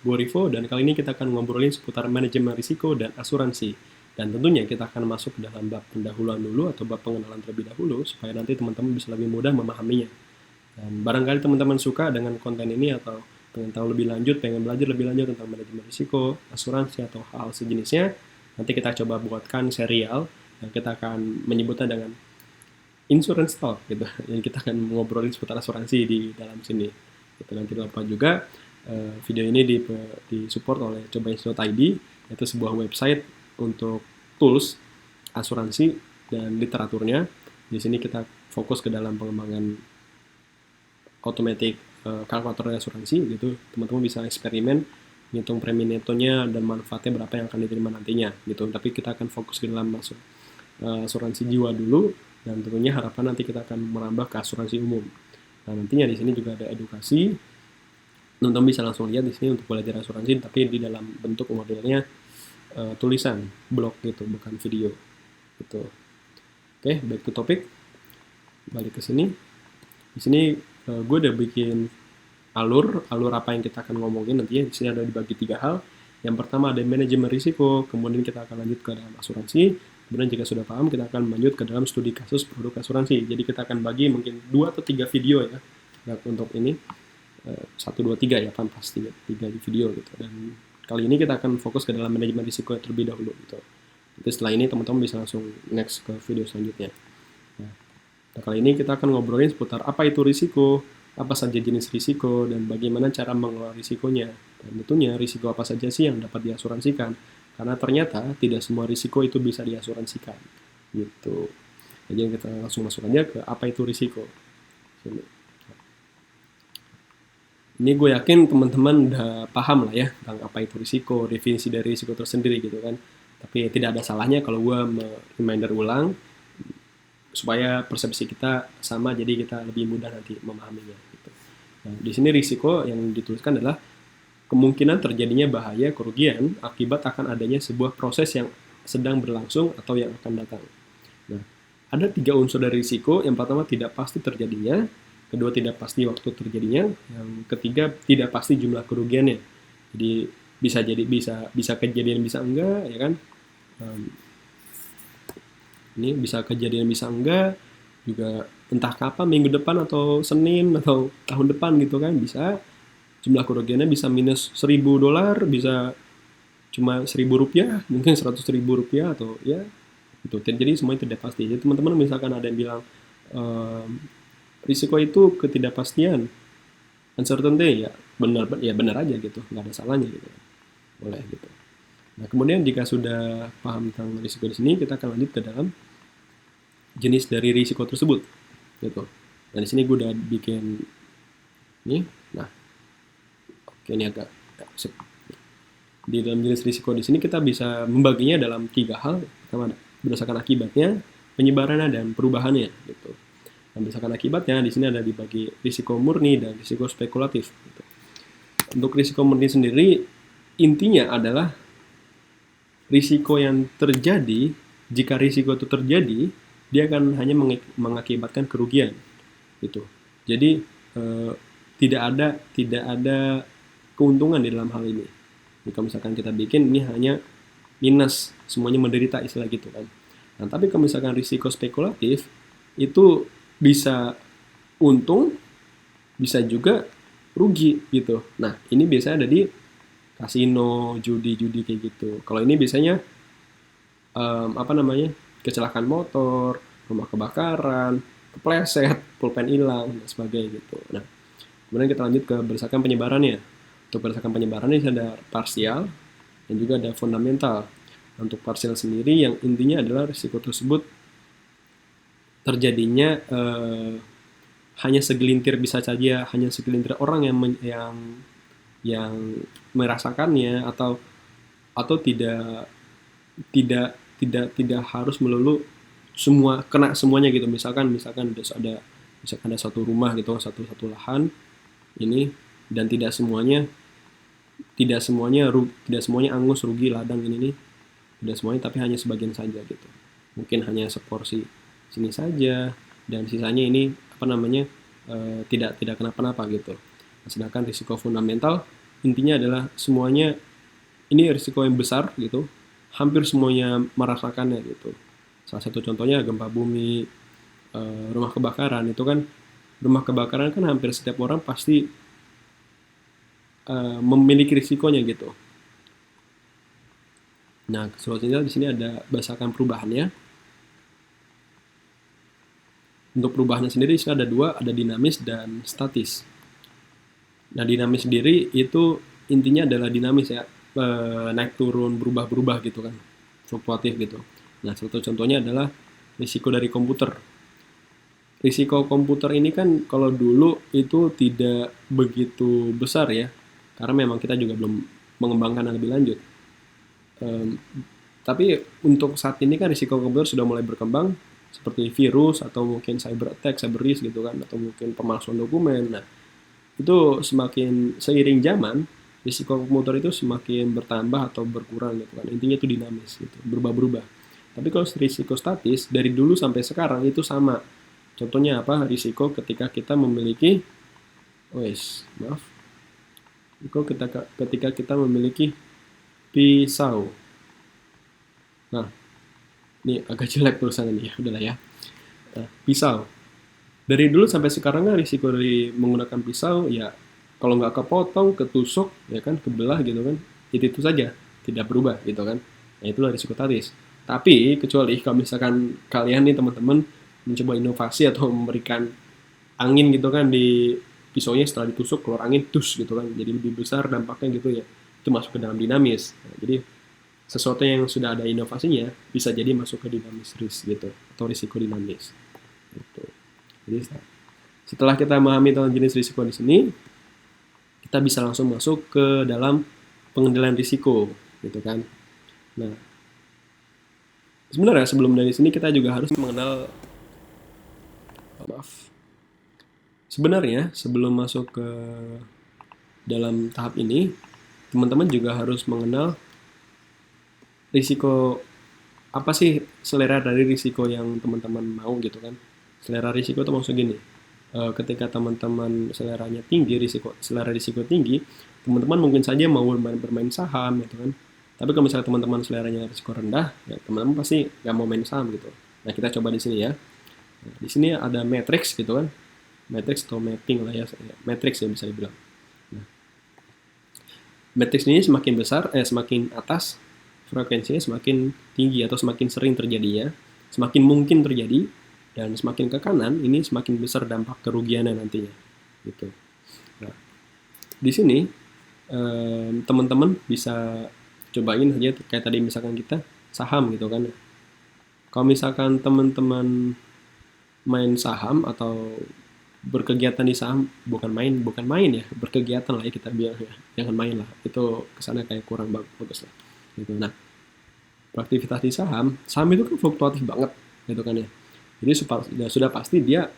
gue Rivo, dan kali ini kita akan ngobrolin seputar manajemen risiko dan asuransi. Dan tentunya kita akan masuk ke dalam bab pendahuluan dulu atau bab pengenalan terlebih dahulu, supaya nanti teman-teman bisa lebih mudah memahaminya. Dan barangkali teman-teman suka dengan konten ini atau pengen tahu lebih lanjut, pengen belajar lebih lanjut tentang manajemen risiko, asuransi, atau hal sejenisnya, nanti kita coba buatkan serial yang kita akan menyebutnya dengan insurance talk gitu. Yang kita akan ngobrolin seputar asuransi di dalam sini. Gitu. Dan tidak lupa juga video ini disupport oleh cobains.id, yaitu sebuah website untuk tools asuransi dan literaturnya. Di sini kita fokus ke dalam pengembangan automatic kalkulator asuransi gitu. Teman-teman bisa eksperimen ngitung premi netonya dan manfaatnya berapa yang akan diterima nantinya gitu. Tapi kita akan fokus ke dalam masuk asuransi jiwa dulu, dan tentunya harapan nanti kita akan merambah ke asuransi umum. Nah, nantinya di sini juga ada edukasi. Teman-teman bisa langsung lihat di sini untuk belajar asuransi, tapi di dalam bentuk modelnya tulisan blog gitu, bukan video gitu. Oke, back to topic. Balik ke sini. Di sini gue udah bikin alur apa yang kita akan ngomongin nantinya. Di sini ada dibagi 3 hal. Yang pertama ada manajemen risiko, kemudian kita akan lanjut ke dalam asuransi. Kemudian jika sudah paham, kita akan lanjut ke dalam studi kasus produk asuransi. Jadi kita akan bagi mungkin 2 atau 3 video ya untuk ini. 1, 2, 3 ya kan pasti 3 di video gitu. Dan kali ini kita akan fokus ke dalam manajemen risiko terlebih dahulu gitu. Jadi setelah ini teman-teman bisa langsung next ke video selanjutnya. Nah, kali ini kita akan ngobrolin seputar apa itu risiko, apa saja jenis risiko, dan bagaimana cara mengelola risikonya. Dan tentunya risiko apa saja sih yang dapat diasuransikan, karena ternyata tidak semua risiko itu bisa diasuransikan gitu. Jadi kita langsung masuk aja ke apa itu risiko. Ini gue yakin teman-teman udah paham lah ya tentang apa itu risiko, definisi dari risiko tersendiri gitu kan. Tapi tidak ada salahnya kalau gue reminder ulang supaya persepsi kita sama, jadi kita lebih mudah nanti memahaminya gitu. Nah, di sini risiko yang dituliskan adalah kemungkinan terjadinya bahaya kerugian akibat akan adanya sebuah proses yang sedang berlangsung atau yang akan datang. Nah, ada 3 unsur dari risiko. Yang pertama tidak pasti terjadinya, kedua tidak pasti waktu terjadinya, yang ketiga tidak pasti jumlah kerugiannya. Jadi bisa kejadian bisa enggak ya kan. Ini bisa kejadian bisa enggak juga, entah kapan, minggu depan atau Senin atau tahun depan gitu kan, bisa. Jumlah kerugiannya bisa minus $1.000, bisa cuma Rp1.000, mungkin Rp100.000 atau ya itu. Jadi semuanya tidak pasti. Jadi teman-teman misalkan ada yang bilang risiko itu ketidakpastian, uncertainty, ya benar aja gitu, nggak ada salahnya gitu, boleh gitu. Nah, kemudian jika sudah paham tentang risiko di sini, kita akan lanjut ke dalam jenis dari risiko tersebut gitu. Nah, di sini gue udah bikin ini. Nah, oke, ini agak di dalam jenis risiko di sini kita bisa membaginya dalam 3 hal. Pertama, berdasarkan akibatnya, penyebarannya, dan perubahannya gitu. Dan berdasarkan akibatnya di sini ada dibagi risiko murni dan risiko spekulatif gitu. Untuk risiko murni sendiri intinya adalah risiko yang terjadi. Jika risiko itu terjadi, dia akan hanya mengakibatkan kerugian gitu. Jadi tidak ada keuntungan di dalam hal ini. Jika misalkan kita bikin ini hanya minus, semuanya menderita istilah gitu kan. Nah, tapi kalau misalkan risiko spekulatif itu bisa untung, bisa juga rugi gitu. Nah, ini biasanya ada di kasino, judi kayak gitu. Kalau ini biasanya kecelakaan motor, rumah kebakaran, kepleset, pulpen hilang, dan sebagainya gitu. Nah, kemudian kita lanjut ke berdasarkan penyebarannya. Untuk berdasarkan penyebarannya ada parsial dan juga ada fundamental. Untuk parsial sendiri yang intinya adalah risiko tersebut terjadinya hanya segelintir, bisa saja hanya segelintir orang yang merasakannya, atau tidak harus melulu kena semuanya gitu. Misalkan ada satu rumah gitu, satu lahan ini, dan tidak semuanya angus, rugi, ladang ini nih, tidak semuanya, tapi hanya sebagian saja gitu. Mungkin hanya seporsi sini saja, dan sisanya ini tidak kenapa-napa gitu. Sedangkan risiko fundamental intinya adalah semuanya ini risiko yang besar gitu, hampir semuanya merasakannya gitu. Salah satu contohnya gempa bumi, rumah kebakaran itu kan, rumah kebakaran kan hampir setiap orang pasti memiliki risikonya gitu. Nah, solusinya di sini ada berdasarkan perubahannya. Untuk perubahannya sendiri di sini ada dua, ada dinamis dan statis. Nah, dinamis sendiri itu intinya adalah dinamis ya, naik turun, berubah-berubah gitu kan, fluktuatif gitu. Nah, satu contohnya adalah risiko dari komputer. Risiko komputer ini kan kalau dulu itu tidak begitu besar ya, karena memang kita juga belum mengembangkan yang lebih lanjut. Em, tapi untuk saat ini kan risiko komputer sudah mulai berkembang, seperti virus atau mungkin cyber attack, cyber risk gitu kan, atau mungkin pemalsuan dokumen. Nah, itu semakin seiring zaman, risiko komputer itu semakin bertambah atau berkurang gitu kan. Intinya itu dinamis gitu, berubah-berubah. Tapi kalau risiko statis dari dulu sampai sekarang itu sama. Contohnya apa? Risiko ketika kita memiliki, maaf, risiko ketika kita memiliki pisau. Nah, ini agak jelek tulisannya nih ya, udahlah ya. Nah, pisau. Dari dulu sampai sekarang kan risiko dari menggunakan pisau ya, kalau nggak kepotong, ketusuk, ya kan, kebelah gitu kan, itu saja, tidak berubah gitu kan. Nah, itulah risiko statis. Tapi kecuali kalau misalkan kalian nih teman-teman mencoba inovasi atau memberikan angin gitu kan di pisaunya, setelah ditusuk keluar angin dus gitu kan, jadi lebih besar dampaknya gitu ya, itu masuk ke dalam dinamis. Nah, jadi sesuatu yang sudah ada inovasinya bisa jadi masuk ke dinamis risk gitu, atau risiko dinamis gitu. Jadi setelah kita memahami tentang jenis risiko di sini, kita bisa langsung masuk ke dalam pengendalian risiko gitu kan. Nah, sebenarnya sebelum dari sini kita juga harus mengenal, maaf, sebenarnya sebelum masuk ke dalam tahap ini, teman-teman juga harus mengenal risiko apa sih, selera dari risiko yang teman-teman mau gitu kan. Selera risiko itu maksud gini, ketika teman-teman seleranya tinggi, selera risiko tinggi, teman-teman mungkin saja mau bermain saham gitu kan. Tapi kalau misalnya teman-teman seleranya risiko rendah, ya teman-teman pasti nggak mau main saham gitu. Nah, kita coba di sini ya. Nah, di sini ada matrix gitu kan, matrix atau mapping lah ya, matrix ya bisa dibilang. Nah, matrix ini semakin besar, semakin atas, frekuensinya semakin tinggi atau semakin sering terjadinya, semakin mungkin terjadi, dan semakin ke kanan ini semakin besar dampak kerugiannya nantinya gitu. Nah, di sini teman-teman bisa cobain aja kayak tadi misalkan kita saham gitu kan. Kalau misalkan teman-teman main saham atau berkegiatan di saham, bukan main ya, berkegiatan lah ya kita bilang ya, jangan main lah, itu kesana kayak kurang bagus lah gitu. Nah, beraktivitas di saham itu kan fluktuatif banget gitu kan ya. Jadi sudah pasti dia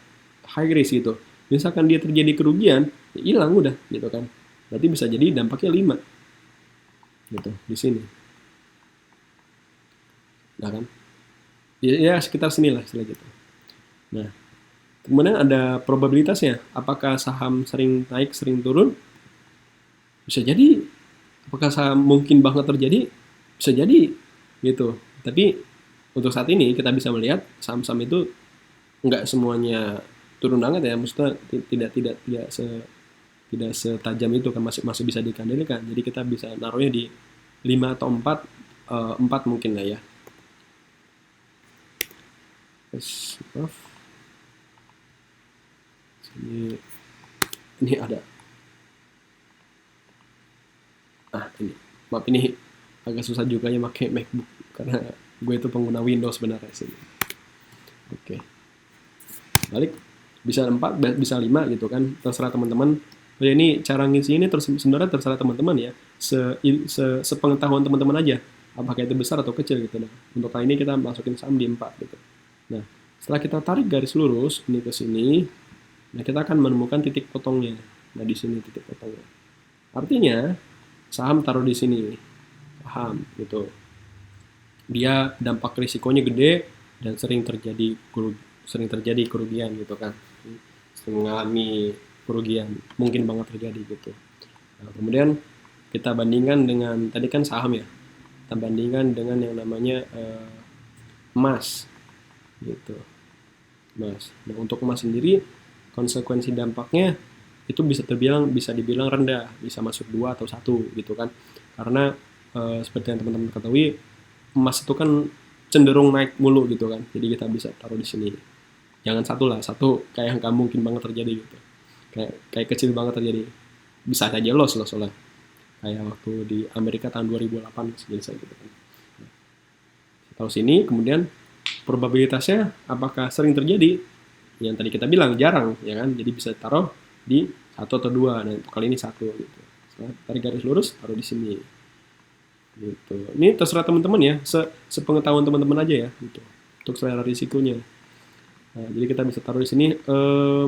high risk gitu. Misalkan dia terjadi kerugian, ya hilang udah gitu kan. Berarti bisa jadi dampaknya 5 gitu di sini. Nah kan, ya sekitar sini lah istilah gitu. Nah, kemudian ada probabilitasnya. Apakah saham sering naik, sering turun? Bisa jadi. Apakah saham mungkin banget terjadi? Bisa jadi gitu. Tapi untuk saat ini kita bisa melihat saham-saham itu nggak semuanya turun banget ya, maksudnya tidak setajam itu kan, masih bisa dikendalikan. Jadi kita bisa naruhnya di 5 atau 4, 4 mungkin lah ya. Maaf. Ini ada. Ini. Maaf, ini agak susah juga ya pakai MacBook karena gue itu pengguna Windows sebenarnya sih. Oke. Balik, bisa 4, bisa 5 gitu kan, terserah teman-teman. Ya, ini cara ngisi ini sebenarnya terserah teman-teman ya, sepengetahuan teman-teman aja, apakah itu besar atau kecil gitu. Nah, untuk kali ini kita masukin saham di 4 gitu. Nah, setelah kita tarik garis lurus ini ke sini, nah kita akan menemukan titik potongnya. Nah, di sini titik potongnya. Artinya saham taruh di sini, saham gitu. Dia dampak risikonya gede dan sering terjadi kerugian gitu kan, sering mengalami kerugian, mungkin banget terjadi gitu. Nah, kemudian kita bandingkan dengan tadi kan saham ya, kita bandingkan dengan yang namanya emas gitu, emas. Nah, untuk emas sendiri konsekuensi dampaknya itu bisa dibilang rendah, bisa masuk 2 atau 1 gitu kan. Karena seperti yang teman-teman ketahui, emas itu kan cenderung naik mulu gitu kan. Jadi kita bisa taruh di sini. Jangan satu lah, satu kayak nggak mungkin banget terjadi gitu. Kayak kecil banget terjadi. Bisa aja loss soalnya. Kayak waktu di Amerika tahun 2008 selesai gitu kan. Taruh sini, kemudian probabilitasnya apakah sering terjadi? Yang tadi kita bilang jarang, ya kan? Jadi bisa taruh di 1 atau 2. Nah, untuk kali ini 1 gitu. Setelah tarik garis lurus, taruh di sini. Gitu. Ini terserah teman-teman ya, sepengetahuan teman-teman aja ya, gitu. Untuk selera risikonya. Nah, jadi kita bisa taruh di sini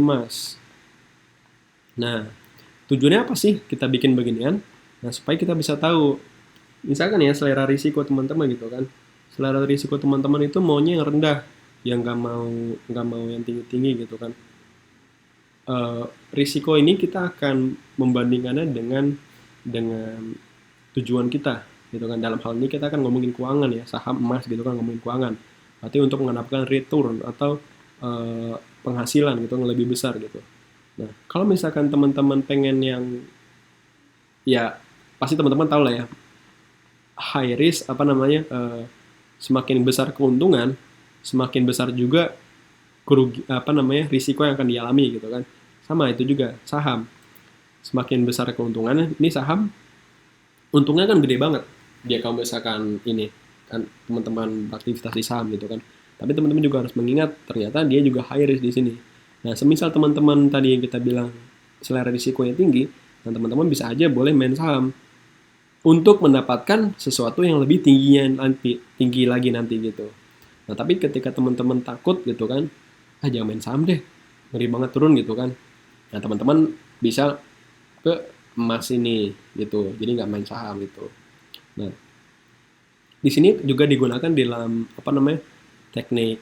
emas. Nah, tujuannya apa sih kita bikin beginian? Nah, supaya kita bisa tahu, misalkan ya selera risiko teman-teman gitu kan. Selera risiko teman-teman itu maunya yang rendah, yang nggak mau yang tinggi-tinggi gitu kan. Risiko ini kita akan membandingkannya dengan tujuan kita gitu kan. Dalam hal ini kita akan ngomongin keuangan ya, saham, emas gitu kan, ngomongin keuangan. Berarti untuk mendapatkan return atau penghasilan gitu yang lebih besar gitu. Nah, kalau misalkan teman-teman pengen yang ya pasti teman-teman tahu lah ya, high risk apa namanya, semakin besar keuntungan, semakin besar juga risiko yang akan dialami gitu kan. Sama itu juga saham, semakin besar keuntungannya, ini saham untungnya kan gede banget dia kalau misalkan ini kan teman-teman beraktivitas di saham gitu kan. Tapi teman-teman juga harus mengingat ternyata dia juga high risk di sini. Nah, semisal teman-teman tadi yang kita bilang selera risikonya tinggi, dan teman-teman bisa aja boleh main saham untuk mendapatkan sesuatu yang lebih tinggi lagi nanti gitu. Nah, tapi ketika teman-teman takut gitu kan, jangan main saham deh, ngeri banget turun gitu kan. Nah, teman-teman bisa ke emas ini gitu, jadi nggak main saham gitu. Nah, di sini juga digunakan dalam teknik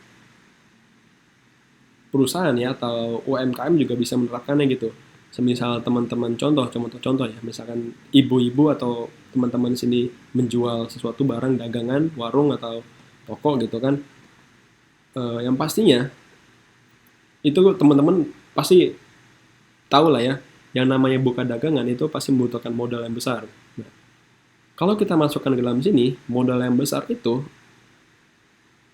perusahaan ya, atau UMKM juga bisa menerapkannya gitu. Semisal teman-teman contoh ya, misalkan ibu-ibu atau teman-teman sini menjual sesuatu barang dagangan, warung atau toko gitu kan, yang pastinya itu teman-teman pasti tahu lah ya, yang namanya buka dagangan itu pasti membutuhkan modal yang besar. Nah, kalau kita masukkan ke dalam sini, modal yang besar itu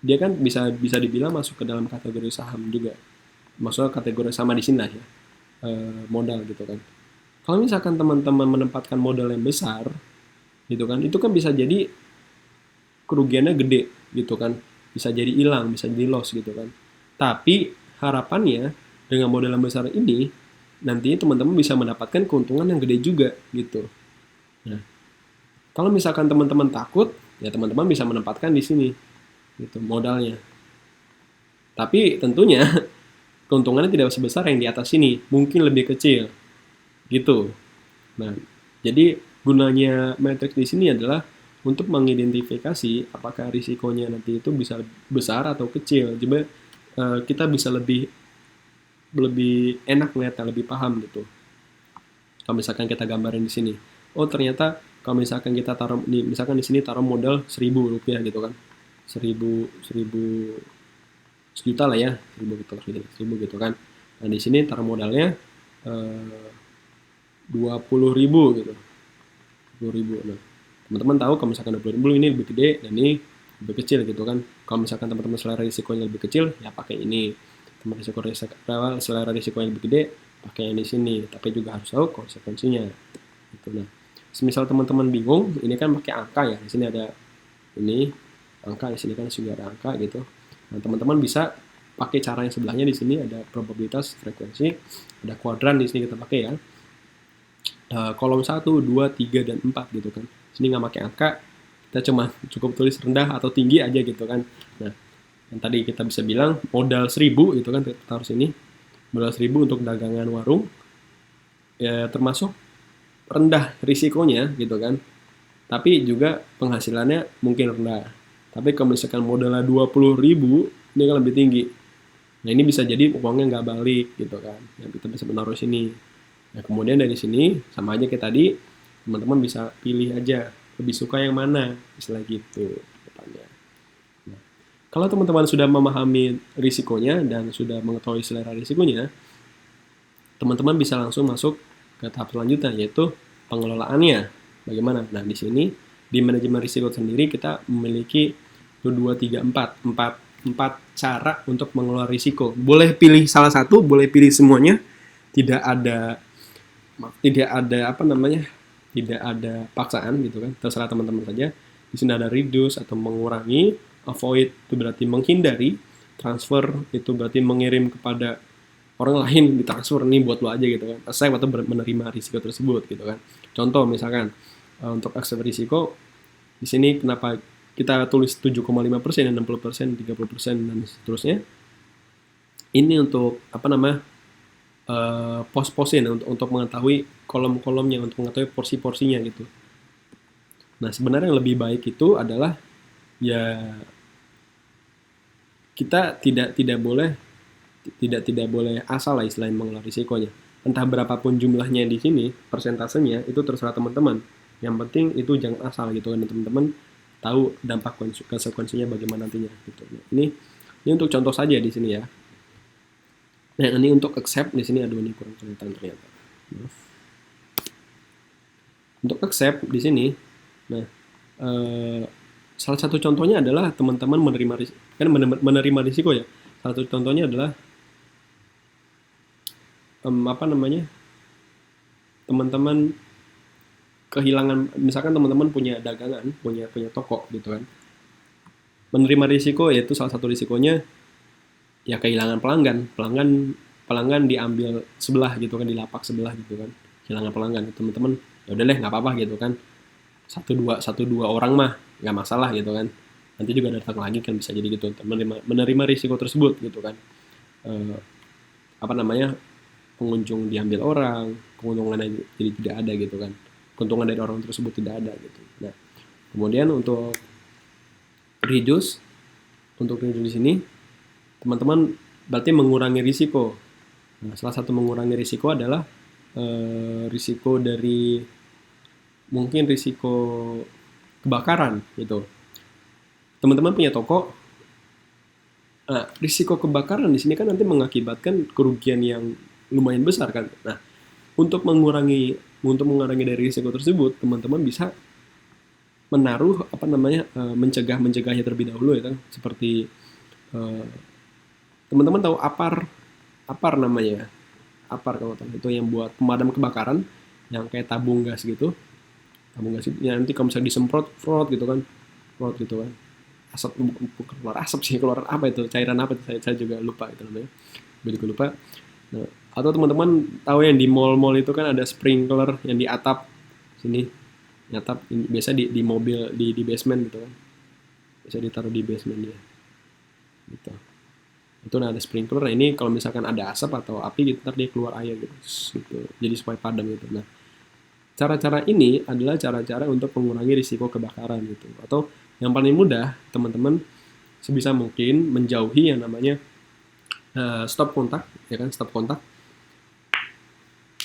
dia kan bisa dibilang masuk ke dalam kategori saham juga. Maksudnya kategori sama di sini lah ya, modal gitu kan. Kalau misalkan teman-teman menempatkan modal yang besar gitu kan, itu kan bisa jadi kerugiannya gede gitu kan, bisa jadi hilang, bisa jadi loss gitu kan. Tapi harapannya dengan modal yang besar ini nantinya teman-teman bisa mendapatkan keuntungan yang gede juga gitu. Nah, kalau misalkan teman-teman takut, ya teman-teman bisa menempatkan di sini gitu modalnya. Tapi tentunya keuntungannya tidak sebesar yang di atas sini, mungkin lebih kecil gitu. Nah, jadi gunanya matriks di sini adalah untuk mengidentifikasi apakah risikonya nanti itu bisa besar atau kecil. Jadi kita bisa lebih enak melihatnya, lebih paham gitu. Kalau misalkan kita gambarin di sini, oh ternyata kalau misalkan kita taruh misalkan di sini taruh modal Rp1.000 gitu kan, 1000 sejuta lah ya, 1000 gitu kan. Nah, di sini taruh modalnya 20.000 gitu, 20.000. Nah, teman-teman tahu kalau misalkan 20.000 ini lebih gede dan ini lebih kecil gitu kan. Kalau misalkan teman-teman selera risikonya lebih kecil, ya pakai ini. Teman selera risiko yang lebih gede, pakai yang di sini. Tapi juga harus tahu konsekuensinya. Gitu. Nah, semisal teman-teman bingung, ini kan pakai angka ya. Di sini ada ini angka, di sini kan juga ada angka gitu. Nah, teman-teman bisa pakai cara yang sebelahnya. Di sini ada probabilitas, frekuensi, ada kuadran di sini kita pakai ya. Kolom 1, 2, 3, dan 4 gitu kan. Sini nggak pakai angka, kita cuma cukup tulis rendah atau tinggi aja gitu kan. Nah, yang tadi kita bisa bilang modal 1.000 gitu kan, kita taruh sini. Modal 1.000 untuk dagangan warung, ya termasuk rendah risikonya gitu kan. Tapi juga penghasilannya mungkin rendah. Tapi kalau misalkan modalnya 20.000, ini kan lebih tinggi. Nah, ini bisa jadi uangnya nggak balik gitu kan. Yang kita bisa menaruh sini. Nah, kemudian dari sini sama aja kayak tadi, teman-teman bisa pilih aja lebih suka yang mana, istilah gitu depannya. Nah, kalau teman-teman sudah memahami risikonya dan sudah mengetahui selera risikonya, teman-teman bisa langsung masuk ke tahap selanjutnya, yaitu pengelolaannya. Bagaimana? Nah, di sini di manajemen risiko sendiri kita memiliki 2, 3, 4 cara untuk mengelola risiko. Boleh pilih salah satu, boleh pilih semuanya. Tidak ada apa namanya? Tidak ada paksaan gitu kan. Terserah teman-teman saja. Di sini ada reduce atau mengurangi, avoid itu berarti menghindari, transfer itu berarti mengirim kepada orang lain, ditransfer nih buat lo aja gitu kan, accept atau menerima risiko tersebut gitu kan. Contoh misalkan untuk accept risiko di sini kenapa kita tulis 7,5%, 60%, 30% dan seterusnya. Ini untuk apa namanya, pos-posin untuk mengetahui kolom-kolomnya, untuk mengetahui porsi-porsinya gitu. Nah, sebenarnya yang lebih baik itu adalah ya kita tidak boleh asal lah istilahnya mengelola risikonya. Entah berapapun jumlahnya di sini, persentasenya itu terserah teman-teman. Yang penting itu jangan asal gitu kan, teman-teman tahu dampak konsekuensinya bagaimana nantinya gitu. Ini untuk contoh saja di sini ya. Nah, ini untuk accept di sini, aduh ini kurang kelihatan ternyata. Untuk accept di sini, nah salah satu contohnya adalah teman-teman menerima risiko ya. Salah satu contohnya adalah apa namanya, teman-teman kehilangan, misalkan teman-teman punya dagangan, punya toko gitu kan. Menerima risiko yaitu salah satu risikonya ya kehilangan pelanggan diambil sebelah gitu kan, di lapak sebelah gitu kan, kehilangan pelanggan. Teman-teman ya udah deh nggak apa-apa gitu kan, satu dua orang mah nggak masalah gitu kan, nanti juga datang lagi kan, bisa jadi gitu. Menerima risiko tersebut gitu kan, apa namanya, pengunjung diambil orang, keuntungannya jadi tidak ada gitu kan, keuntungan dari orang tersebut tidak ada gitu. Nah, kemudian untuk reduce di sini teman-teman berarti mengurangi risiko. Nah, salah satu mengurangi risiko adalah risiko dari mungkin risiko kebakaran gitu. Teman-teman punya toko, nah, risiko kebakaran di sini kan nanti mengakibatkan kerugian yang lumayan besar kan. Nah, untuk mengurangi dari risiko tersebut, teman-teman bisa menaruh apa namanya, mencegahnya terlebih dahulu ya kan. Seperti teman-teman tahu apar namanya, apar kalau tahu, itu yang buat pemadam kebakaran yang kayak tabung gas gitu. Tabung gas itu ya, nanti kalau misalnya disemprot gitu kan, asap, keluar asap sih, keluar apa itu, cairan apa itu, saya juga lupa itu namanya, gue juga lupa. Nah, atau teman-teman tahu yang di mall-mall itu kan ada sprinkler yang di atap sini, atap biasa di mobil, di basement gitu kan, bisa ditaruh di basement dia gitu. Itu ada sprinkler. Nah, ini kalau misalkan ada asap atau api gitu, ntar dia keluar air gitu, jadi supaya padam gitu. Nah, cara-cara ini adalah cara-cara untuk mengurangi risiko kebakaran gitu. Atau yang paling mudah, teman-teman sebisa mungkin menjauhi yang namanya stop kontak, ya kan, stop kontak.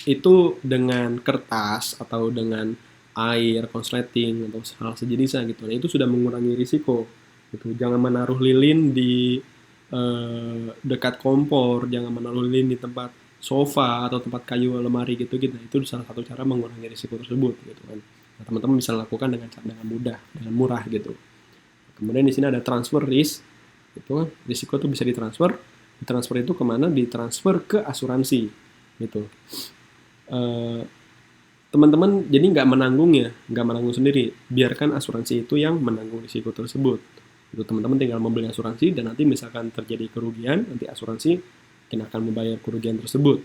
Itu dengan kertas atau dengan air, konsleting atau hal sejenisnya gitu. Nah, itu sudah mengurangi risiko gitu. Jangan menaruh lilin di dekat kompor, jangan menaruh lilin di tempat sofa atau tempat kayu, lemari gitu. Itu salah satu cara mengurangi risiko tersebut gitu kan. Nah, teman-teman bisa lakukan dengan mudah, dengan murah gitu. Kemudian di sini ada transfer risk, itu risiko itu bisa ditransfer itu kemana? Ditransfer ke asuransi gitu. Teman-teman jadi nggak menanggung sendiri, biarkan asuransi itu yang menanggung risiko tersebut. Itu teman-teman tinggal membeli asuransi, dan nanti misalkan terjadi kerugian, nanti asuransi akan membayar kerugian tersebut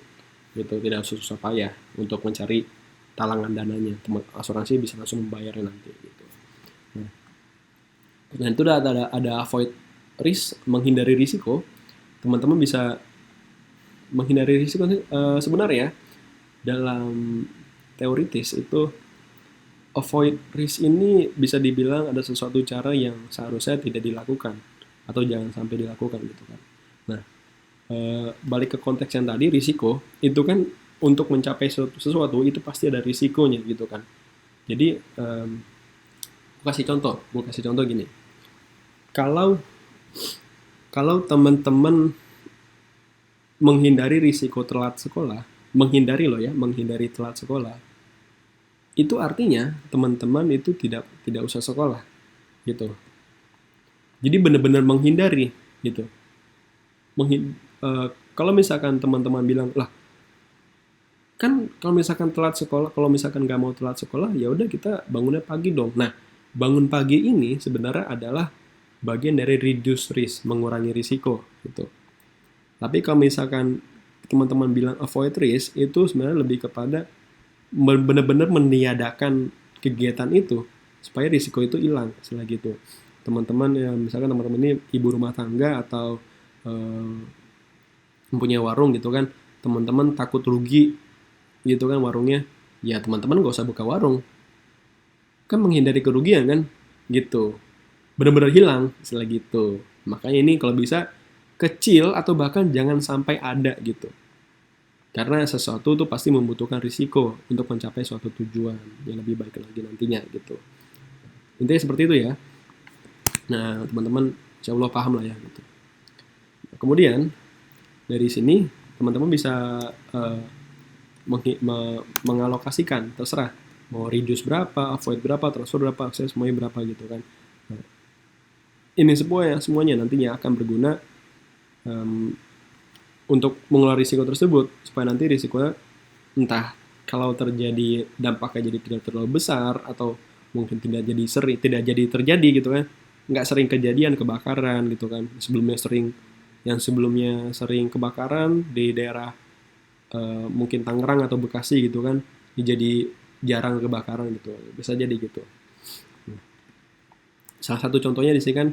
gitu, tidak susah payah untuk mencari talangan dananya, asuransi bisa langsung membayarnya nanti gitu. Nah, itu ada avoid risk, menghindari risiko. Teman-teman bisa menghindari risiko sebenarnya dalam teoritis itu, avoid risk ini bisa dibilang ada sesuatu cara yang seharusnya tidak dilakukan atau jangan sampai dilakukan gitu kan. Nah, balik ke konteks yang tadi, risiko itu kan untuk mencapai sesuatu itu pasti ada risikonya gitu kan. Jadi gue kasih contoh gini. Kalau teman-teman menghindari risiko telat sekolah, menghindari telat sekolah, itu artinya teman-teman itu tidak usah sekolah gitu. Jadi benar-benar menghindari gitu. Kalau misalkan teman-teman bilang, lah kan kalau misalkan telat sekolah, kalau misalkan nggak mau telat sekolah, ya udah kita bangunnya pagi dong. Nah, bangun pagi ini sebenarnya adalah bagian dari reduce risk, mengurangi risiko gitu. Tapi kalau misalkan teman-teman bilang avoid risk, itu sebenarnya lebih kepada benar-benar meniadakan kegiatan itu supaya risiko itu hilang. Setelah gitu, teman-teman ya, misalkan teman-teman ini ibu rumah tangga atau mempunyai warung gitu kan, teman-teman takut rugi gitu kan warungnya, ya teman-teman gak usah buka warung, kan menghindari kerugian kan gitu, benar-benar hilang setelah gitu. Makanya ini kalau bisa kecil atau bahkan jangan sampai ada gitu, karena sesuatu itu pasti membutuhkan risiko untuk mencapai suatu tujuan yang lebih baik lagi nantinya gitu. Intinya seperti itu ya. Nah teman-teman insya Allah paham lah ya gitu. Kemudian dari sini teman-teman bisa mengalokasikan, terserah mau reduce berapa, avoid berapa, transfer berapa, akses semuanya berapa gitu kan. Nah, ini semuanya nantinya akan berguna untuk mengelola risiko tersebut, supaya nanti risikonya entah kalau terjadi dampaknya jadi tidak terlalu besar, atau mungkin tidak jadi terjadi gitu kan, nggak sering kejadian kebakaran gitu kan. Sebelumnya sering kebakaran di daerah mungkin Tangerang atau Bekasi gitu kan, jadi jarang kebakaran gitu, bisa jadi gitu. Salah satu contohnya di sini kan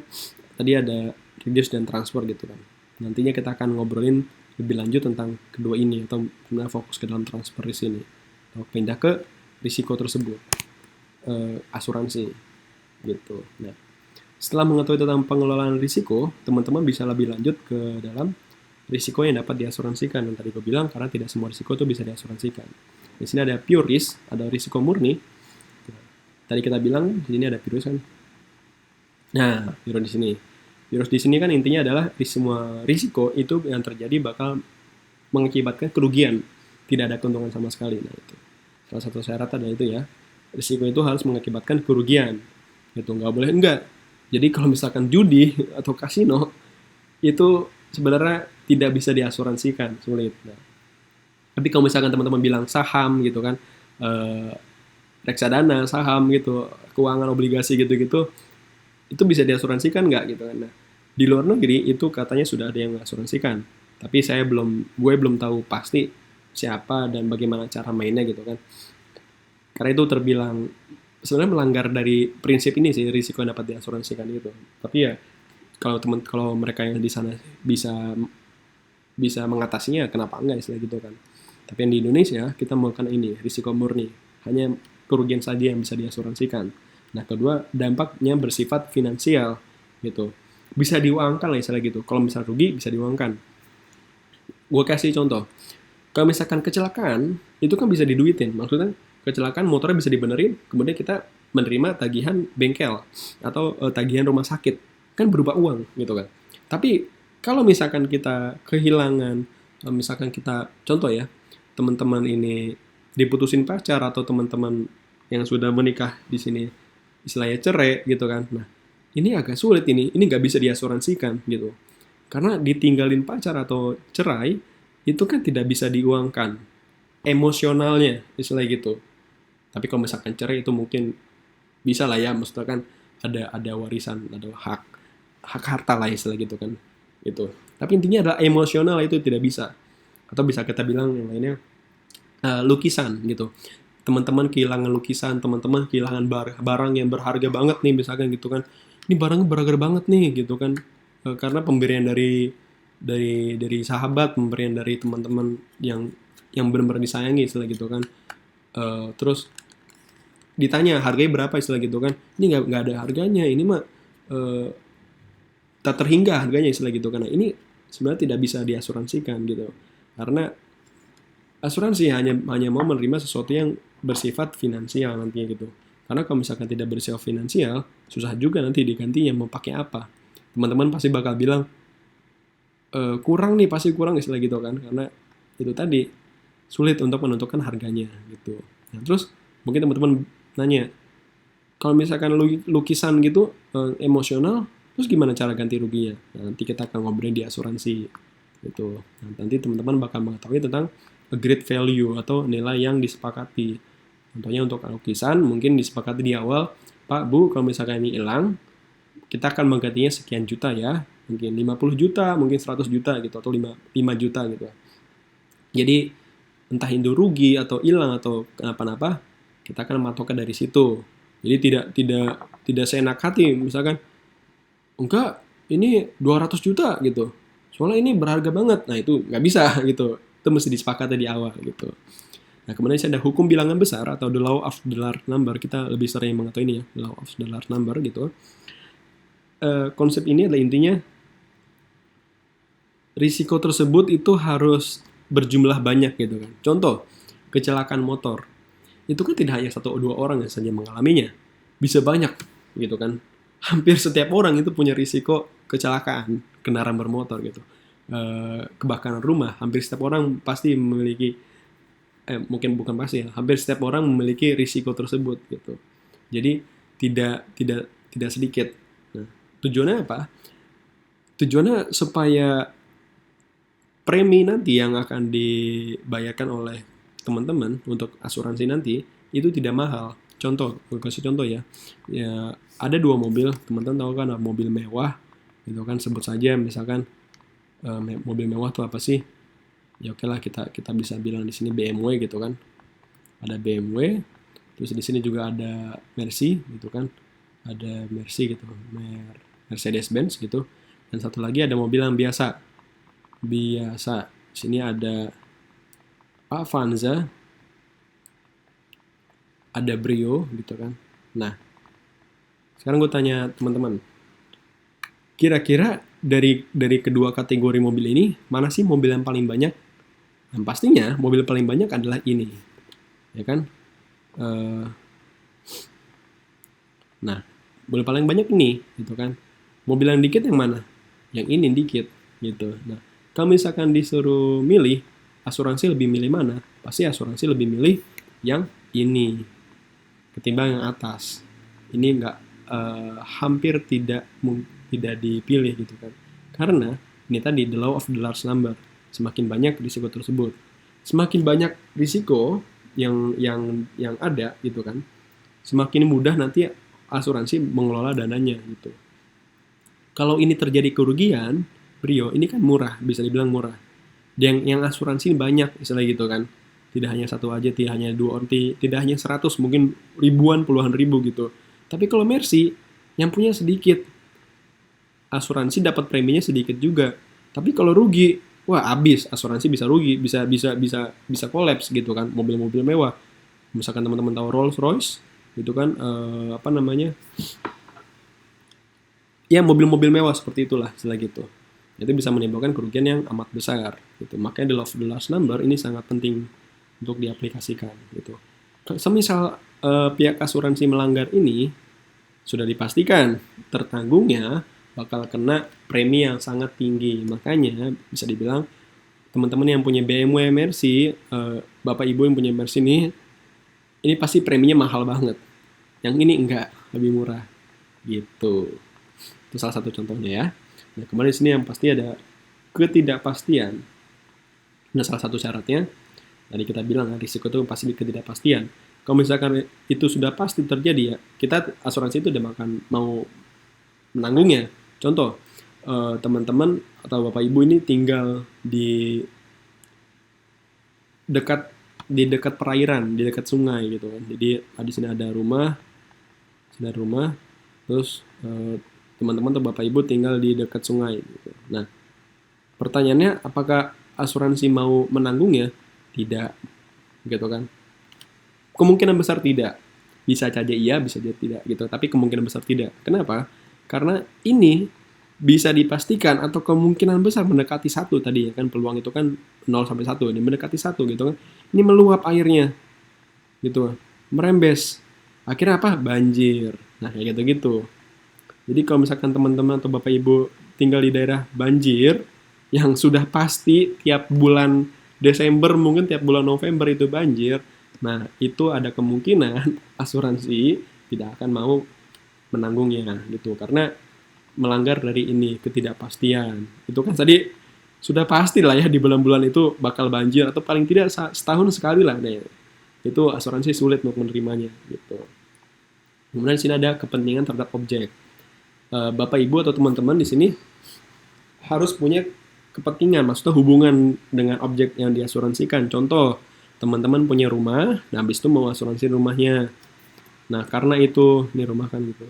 tadi ada reduce dan transfer gitu kan. Nantinya kita akan ngobrolin lebih lanjut tentang kedua ini, atau benar fokus ke dalam transfer di sini, atau pindah ke risiko tersebut, asuransi gitu. Nah, setelah mengetahui tentang pengelolaan risiko, teman-teman bisa lebih lanjut ke dalam risiko yang dapat diasuransikan. Yang tadi gue bilang, karena tidak semua risiko itu bisa diasuransikan. Di sini ada pure risk, ada risiko murni. Tadi kita bilang di sini ada pure risk kan. Nah, pure di sini. Pure di sini kan intinya adalah semua risiko itu yang terjadi bakal mengakibatkan kerugian, tidak ada keuntungan sama sekali. Nah, itu salah satu syarat adalah itu ya. Risiko itu harus mengakibatkan kerugian. Itu nggak boleh enggak. Jadi kalau misalkan judi atau kasino itu sebenarnya tidak bisa diasuransikan, sulit. Nah, tapi kalau misalkan teman-teman bilang saham gitu kan, reksadana, saham gitu, keuangan obligasi gitu-gitu, itu bisa diasuransikan nggak gitu kan? Nah, di luar negeri itu katanya sudah ada yang asuransikan, tapi gue belum tahu pasti siapa dan bagaimana cara mainnya gitu kan. Karena itu terbilang sebenarnya melanggar dari prinsip ini sih, risiko yang dapat diasuransikan gitu. Tapi ya kalau mereka yang di sana bisa mengatasinya, kenapa enggak istilah gitu kan. Tapi yang di Indonesia kita melakukan ini risiko murni, hanya kerugian saja yang bisa diasuransikan. Nah, kedua, dampaknya bersifat finansial gitu, bisa diuangkan lah istilah gitu. Kalau misal rugi bisa diuangkan. Gue kasih contoh, kalau misalkan kecelakaan itu kan bisa diduitin, maksudnya kecelakaan motornya bisa dibenerin, kemudian kita menerima tagihan bengkel atau tagihan rumah sakit, kan berupa uang gitu kan. Tapi kalau misalkan kita kehilangan, misalkan kita contoh ya, teman-teman ini diputusin pacar, atau teman-teman yang sudah menikah di sini istilahnya cerai gitu kan. Nah, ini agak sulit, ini nggak bisa diasuransikan gitu, karena ditinggalin pacar atau cerai itu kan tidak bisa diuangkan emosionalnya istilah gitu. Tapi kalau misalkan cerai itu mungkin bisa lah ya, maksudnya kan ada warisan, ada hak harta lah istilah gitu kan itu. Tapi intinya adalah emosional itu tidak bisa. Atau bisa kita bilang yang lainnya lukisan gitu, teman-teman kehilangan lukisan, teman-teman kehilangan barang yang berharga banget nih misalkan gitu kan, ini barangnya berharga banget nih gitu kan, karena pemberian dari sahabat, pemberian dari teman-teman yang benar-benar disayangi istilah gitu kan. Terus ditanya harganya berapa istilah gitu kan, ini nggak ada harganya, ini mah tak terhingga harganya istilah gitu kan. Nah, ini sebenarnya tidak bisa diasuransikan gitu, karena asuransi hanya mau menerima sesuatu yang bersifat finansial nantinya gitu, Karena kalau misalkan tidak berisiko finansial, susah juga nanti digantinya mau pakai apa. Teman-teman pasti bakal bilang, kurang nih, pasti kurang istilah gitu kan. Karena itu tadi, sulit untuk menentukan harganya gitu. Nah, terus mungkin teman-teman nanya, kalau misalkan lukisan gitu emosional, terus gimana cara ganti ruginya? Nah, nanti kita akan ngobrolin di asuransi gitu. Nah, nanti teman-teman bakal mengetahui tentang agreed value atau nilai yang disepakati. Contohnya untuk lukisan mungkin disepakati di awal, Pak, Bu, kalau misalkan ini hilang, kita akan menggantinya sekian juta ya. Mungkin 50 juta, mungkin 100 juta gitu, atau 5 juta gitu. Jadi entah itu rugi atau hilang atau kenapa-napa, kita akan matoknya dari situ. Jadi tidak seenak hati misalkan, enggak, ini 200 juta gitu. Soalnya ini berharga banget. Nah, itu nggak bisa gitu. Itu mesti disepakati di awal gitu. Nah, kemudian ada hukum bilangan besar atau the law of the large number. Kita lebih sering mengetahui ini ya, law of the large number gitu. Konsep ini adalah intinya risiko tersebut itu harus berjumlah banyak gitu kan. Contoh, kecelakaan motor. Itu kan tidak hanya 1 atau 2 orang yang saja mengalaminya. Bisa banyak gitu kan. Hampir setiap orang itu punya risiko kecelakaan kendaraan bermotor gitu. Kebakaran rumah, hampir setiap orang pasti memiliki mungkin bukan pasti ya, hampir setiap orang memiliki risiko tersebut gitu. Jadi tidak sedikit. Nah, tujuannya apa? Tujuannya supaya premi nanti yang akan dibayarkan oleh teman-teman untuk asuransi nanti itu tidak mahal. Contoh, gue kasih contoh ya. Ya, ada 2 mobil, teman-teman tahu kan mobil mewah, gitu kan, sebut saja misalkan mobil mewah itu apa sih? Ya oke lah, kita bisa bilang di sini BMW gitu kan. Ada BMW, terus di sini juga ada Mercy gitu kan. Ada Mercy gitu, Mercedes-Benz gitu. Dan satu lagi ada mobil yang biasa. Di sini ada Avanza, ada Brio gitu kan. Nah, sekarang gue tanya teman-teman, kira-kira dari kedua kategori mobil ini, mana sih mobil yang paling banyak? Dan pastinya mobil paling banyak adalah ini, ya kan? Nah, mobil paling banyak ini, gitu kan? Mobil yang dikit yang mana? Yang ini dikit, gitu. Nah, kalau misalkan disuruh milih, asuransi lebih milih mana? Pasti asuransi lebih milih yang ini ketimbang yang atas. Ini nggak hampir tidak dipilih gitu kan. Karena ini tadi the law of the large number. Semakin banyak risiko tersebut, semakin banyak risiko yang ada gitu kan, semakin mudah nanti asuransi mengelola dananya gitu. Kalau ini terjadi kerugian, Brio, ini kan murah, bisa dibilang murah. Yang asuransi banyak, misalnya gitu kan. Tidak hanya satu aja, tidak hanya 2 orang, tidak hanya 100, mungkin ribuan, puluhan ribu gitu. Tapi kalau Mercy, yang punya sedikit, asuransi dapat preminya sedikit juga. Tapi kalau rugi, wah habis, asuransi bisa rugi, bisa kolaps gitu kan. Mobil-mobil mewah, misalkan teman-teman tahu Rolls Royce, gitu kan, apa namanya? Ya mobil-mobil mewah seperti itulah, istilah gitu. Itu bisa menimbulkan kerugian yang amat besar gitu. Makanya the law of the large number ini sangat penting untuk diaplikasikan gitu. Semisal pihak asuransi melanggar ini, sudah dipastikan tertanggungnya bakal kena premi yang sangat tinggi. Makanya bisa dibilang teman-teman yang punya BMW Mercy, bapak ibu yang punya Mercy ini pasti preminya mahal banget. Yang ini enggak, lebih murah gitu. Itu salah satu contohnya ya. Nah, kemarin di sini yang pasti ada ketidakpastian. Nah, salah satu syaratnya tadi kita bilang risiko itu pasti ketidakpastian. Kalau misalkan itu sudah pasti terjadi ya, kita asuransi itu udah mau menanggungnya. Contoh, teman-teman atau bapak ibu ini tinggal di dekat perairan, di dekat sungai gitu kan. Jadi di sini ada rumah, terus teman-teman atau bapak ibu tinggal di dekat sungai gitu. Nah, pertanyaannya apakah asuransi mau menanggungnya? Tidak, gitu kan. Kemungkinan besar tidak. Bisa saja iya, bisa saja tidak gitu. Tapi kemungkinan besar tidak. Kenapa? Karena ini bisa dipastikan atau kemungkinan besar mendekati 1 tadi ya kan, peluang itu kan 0 sampai 1, ini mendekati 1 gitu kan. Ini meluap airnya. Gitu. Merembes. Akhirnya apa? Banjir. Nah, kayak gitu-gitu. Jadi kalau misalkan teman-teman atau Bapak Ibu tinggal di daerah banjir, yang sudah pasti tiap bulan Desember, mungkin tiap bulan November itu banjir, nah itu ada kemungkinan asuransi tidak akan mau menanggungnya gitu. Karena melanggar dari ini, ketidakpastian. Itu kan tadi sudah pasti lah ya di bulan-bulan itu bakal banjir atau paling tidak setahun sekali lah. Nah, itu asuransi sulit untuk menerimanya gitu. Kemudian di sini ada kepentingan terhadap objek. Bapak Ibu atau teman-teman di sini harus punya kepentingan, maksudnya hubungan dengan objek yang diasuransikan. Contoh, teman-teman punya rumah, nah habis itu mau asuransi rumahnya. Nah, karena itu, ini rumah kan gitu.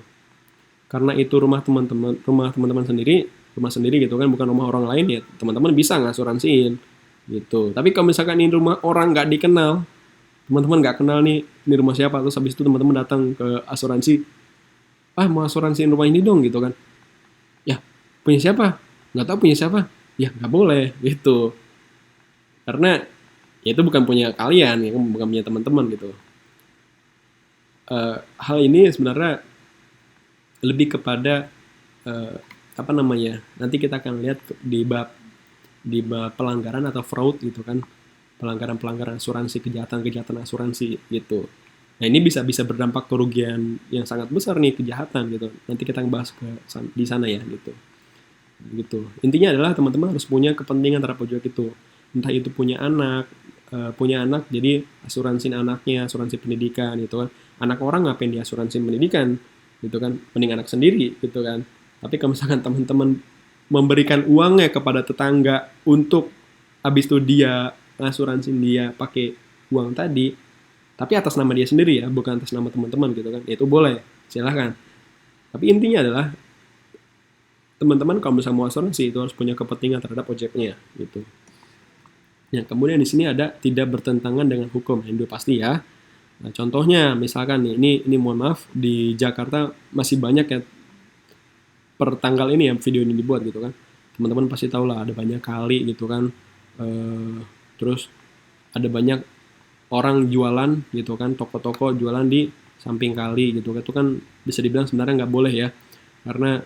Karena itu rumah teman-teman sendiri, rumah sendiri gitu kan, bukan rumah orang lain ya, teman-teman bisa ngasuransiin gitu. Tapi kalau misalkan ini rumah orang nggak dikenal, teman-teman nggak kenal nih, ini rumah siapa, terus habis itu teman-teman datang ke asuransi, mau asuransiin rumah ini dong gitu kan. Ya, punya siapa? Nggak tahu punya siapa. Ya, nggak boleh gitu. Karena ya itu bukan punya kalian, ya bukan punya teman-teman gitu. Hal ini sebenarnya lebih kepada eh, apa namanya? Nanti kita akan lihat di bab pelanggaran atau fraud gitu kan. Pelanggaran-pelanggaran asuransi, kejahatan-kejahatan asuransi gitu. Nah, ini bisa bisa berdampak kerugian yang sangat besar nih, kejahatan gitu. Nanti kita bahas di sana ya gitu. Gitu. Intinya adalah teman-teman harus punya kepentingan terhadap objek itu. Entah itu punya anak jadi asuransi anaknya, asuransi pendidikan gitu kan. Anak orang ngapain di asuransi pendidikan gitu kan, mending anak sendiri gitu kan. Tapi kalau misalkan teman-teman memberikan uangnya kepada tetangga untuk habis itu dia asuransi dia pakai uang tadi, tapi atas nama dia sendiri ya, bukan atas nama teman-teman gitu kan, ya itu boleh, silahkan. Tapi intinya adalah teman-teman kalau misalnya mau asuransi itu harus punya kepentingan terhadap objeknya gitu. Nah, kemudian di sini ada tidak bertentangan dengan hukum, yang udah pasti ya. Nah, contohnya misalkan nih, ini mohon maaf di Jakarta masih banyak ya per tanggal ini ya video ini dibuat gitu kan. Teman-teman pasti tahu lah ada banyak kali gitu kan. Terus ada banyak orang jualan gitu kan, toko-toko jualan di samping kali gitu kan. Itu kan bisa dibilang sebenarnya nggak boleh ya. Karena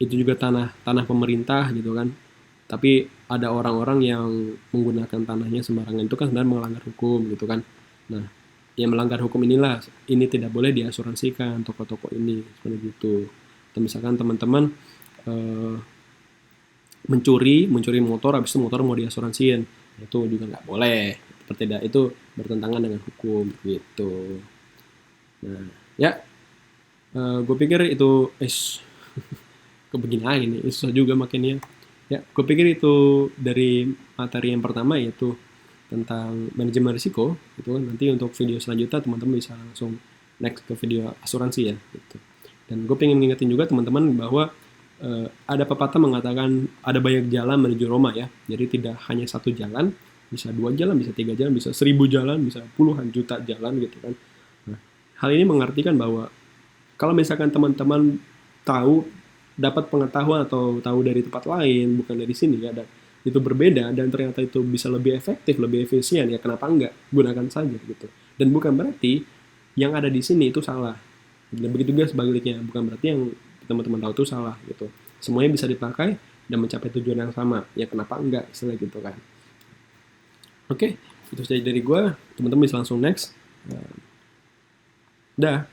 itu juga tanah tanah pemerintah gitu kan. Tapi ada orang-orang yang menggunakan tanahnya sembarangan, itu kan sebenarnya melanggar hukum gitu kan. Nah, yang melanggar hukum inilah ini tidak boleh diasuransikan toko-toko ini seperti itu. Atau misalkan teman-teman eh, mencuri motor, habis itu motor mau diasuransiin, itu juga nggak boleh. Tidak, itu bertentangan dengan hukum gitu. Nah, ya, gue pikir itu kebegini lagi nih, susah juga makinnya. Ya, gue pikir itu dari materi yang pertama, yaitu tentang manajemen risiko. Itu kan nanti untuk video selanjutnya teman-teman bisa langsung next ke video asuransi ya gitu. Dan gue pengen ngingetin juga teman-teman bahwa ada pepatah mengatakan ada banyak jalan menuju Roma ya. Jadi tidak hanya satu jalan, bisa 2 jalan, bisa 3 jalan, bisa 1000 jalan, bisa puluhan juta jalan gitu kan. Nah, hal ini mengartikan bahwa kalau misalkan teman-teman tahu, dapat pengetahuan atau tahu dari tempat lain, bukan dari sini ya, dan itu berbeda dan ternyata itu bisa lebih efektif, lebih efisien, ya kenapa enggak, gunakan saja gitu. Dan bukan berarti yang ada di sini itu salah, dan begitu juga sebaliknya, bukan berarti yang teman-teman tahu itu salah gitu. Semuanya bisa dipakai dan mencapai tujuan yang sama, ya kenapa enggak, istilah gitu kan. Oke, itu saja dari gue, teman-teman bisa langsung next. Dah.